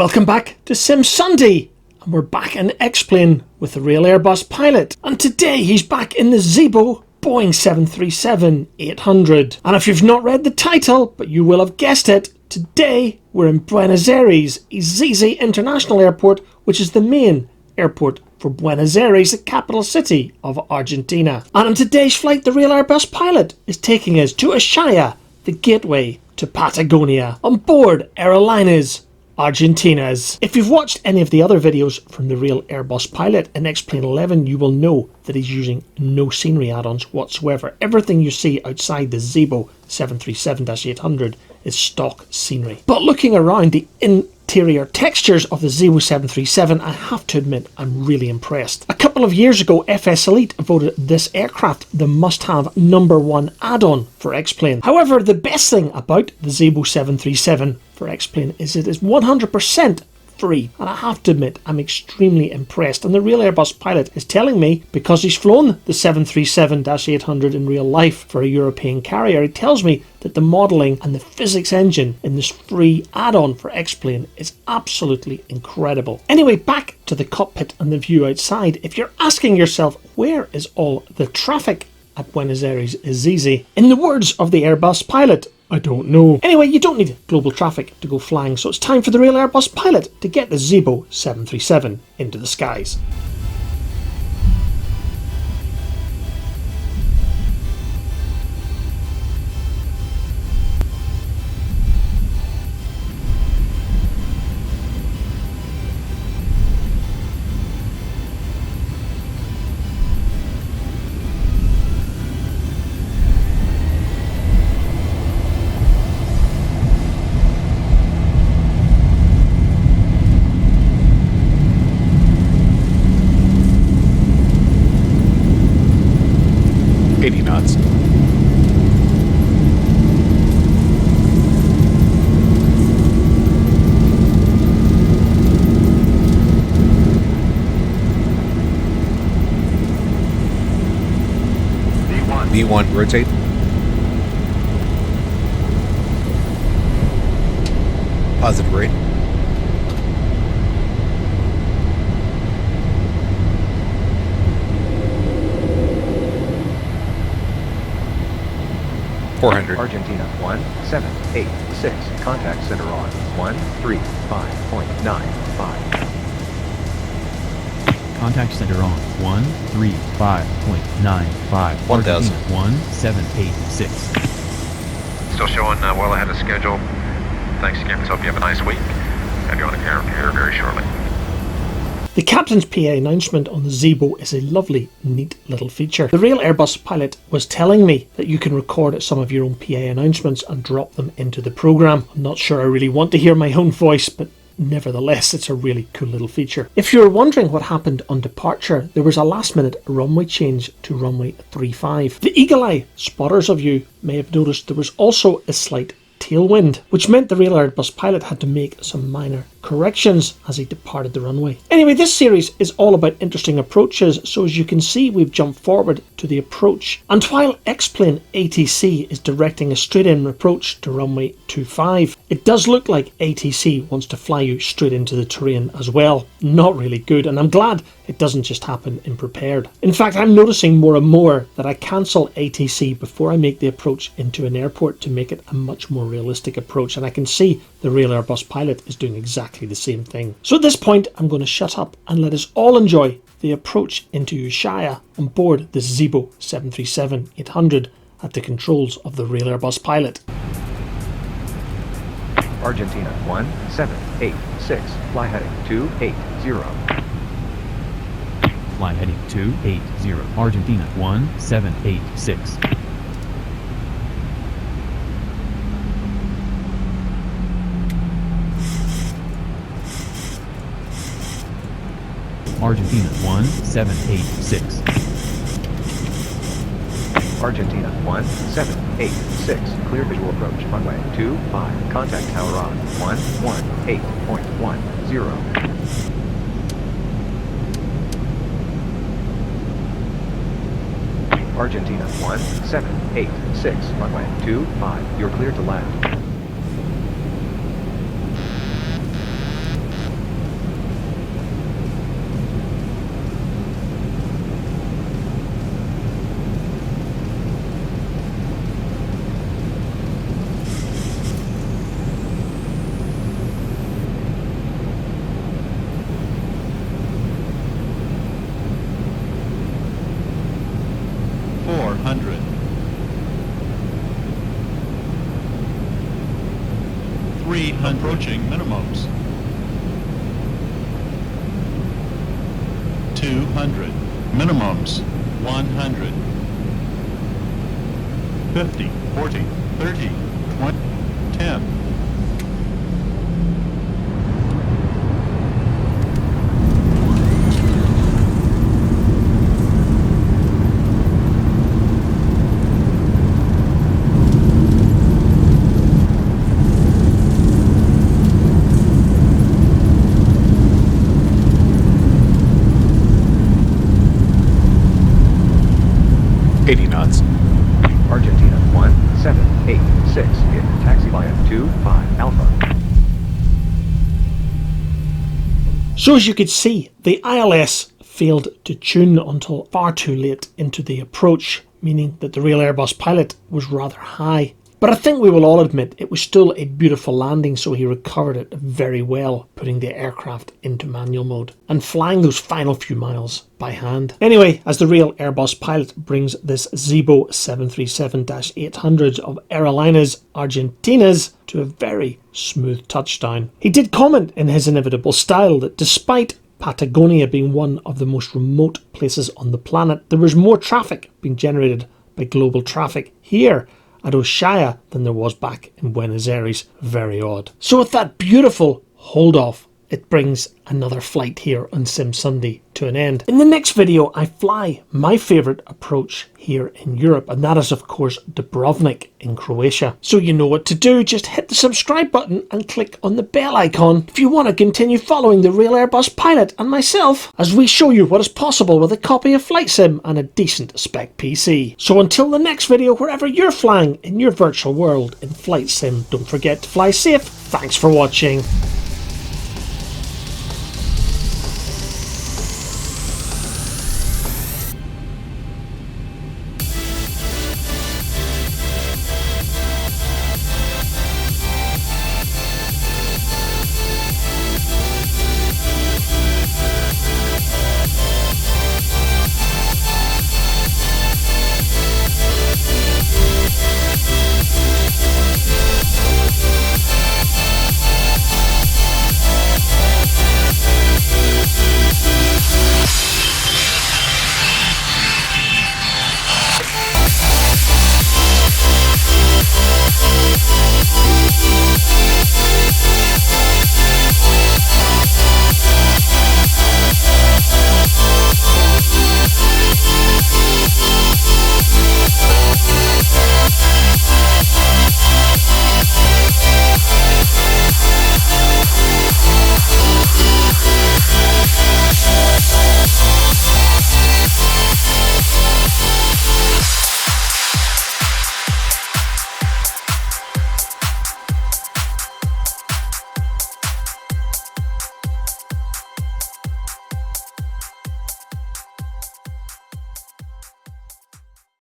Welcome back to Sim Sunday, and we're back in XPlane with the Real Airbus pilot, and today he's back in the Zibo Boeing 737-800. And if you've not read the title, but you will have guessed it, today we're in Buenos Aires, Izizi International Airport, which is the main airport for Buenos Aires, the capital city of Argentina. And on today's flight, the Real Airbus pilot is taking us to Ushuaia, the gateway to Patagonia, on board Aerolineas, Argentinas. If you've watched any of the other videos from the Real Airbus pilot in XPlane 11, you will know that he's using no scenery add-ons whatsoever. Everything you see outside the Zibo 737-800 is stock scenery. But looking around the interior textures of the Zibo 737, I have to admit I'm really impressed. A couple of years ago, FS Elite voted this aircraft the must-have #1 add-on for XPlane. However, the best thing about the Zibo 737 for XPlane is it is 100% free, and I have to admit I'm extremely impressed. And the Real Airbus pilot is telling me, because he's flown the 737-800 in real life for a European carrier, he tells me that the modelling and the physics engine in this free add-on for XPlane is absolutely incredible. Anyway, back to the cockpit and the view outside. If you're asking yourself, where is all the traffic at Buenos Aires Izizi? In the words of the Airbus pilot, I don't know. Anyway, you don't need global traffic to go flying, so it's time for the Real Airbus pilot to get the Zibo 737 into the skies. Knots. B1, rotate. Positive rate. Argentina 1786. Contact center on 135.95. Contact center on 135.95. 1000. 1786. Still showing well ahead of schedule. Thanks again. Hope you have a nice week. Have you on the air here very shortly. The captain's PA announcement on the Zibo is a lovely, neat little feature. The Real Airbus pilot was telling me that you can record some of your own PA announcements and drop them into the program. I'm not sure I really want to hear my own voice, but nevertheless, it's a really cool little feature. If you're wondering what happened on departure, there was a last-minute runway change to runway 35. The eagle-eye spotters of you may have noticed there was also a slight tailwind, which meant the Real Airbus pilot had to make some minor corrections as he departed the runway. Anyway, this series is all about interesting approaches, so as you can see, we've jumped forward to the approach. And while XPlane ATC is directing a straight-in approach to runway 25, it does look like ATC wants to fly you straight into the terrain as well. Not really good, and I'm glad it doesn't just happen in prepared. In fact, I'm noticing more and more that I cancel ATC before I make the approach into an airport to make it a much more realistic approach, and I can see the Real Airbus pilot is doing exactly the same thing. So at this point, I'm going to shut up and let us all enjoy the approach into Ushuaia on board the Zibo 737-800 at the controls of the Real Airbus pilot. Argentina 1786. Fly heading 280. Fly heading 280. Argentina 1786. Argentina 1786. Argentina 1786. Clear visual approach. Runway 25. Contact tower on 118.10. Argentina 1786. Runway 25. You're cleared to land. approaching minimums. 200, minimums. 100. 50, 40, 30, 20, 10. Argentina 1786 in taxi via 25 Alpha. So as you could see, the ILS failed to tune until far too late into the approach, meaning that the Real Airbus pilot was rather high. But I think we will all admit it was still a beautiful landing, so he recovered it very well, putting the aircraft into manual mode and flying those final few miles by hand. Anyway, as the Real Airbus pilot brings this Zibo 737-800 of Aerolineas Argentinas to a very smooth touchdown. He did comment in his inevitable style that despite Patagonia being one of the most remote places on the planet, there was more traffic being generated by global traffic here at Ushuaia than there was back in Buenos Aires. Very odd. So with that beautiful hold off, it brings another flight here on Sim Sunday to an end. In the next video, I fly my favourite approach here in Europe, and that is of course Dubrovnik in Croatia. So you know what to do, just hit the subscribe button and click on the bell icon if you want to continue following the Real Airbus pilot and myself as we show you what is possible with a copy of Flight Sim and a decent spec PC. So until the next video, wherever you're flying in your virtual world in Flight Sim, don't forget to fly safe. Thanks for watching.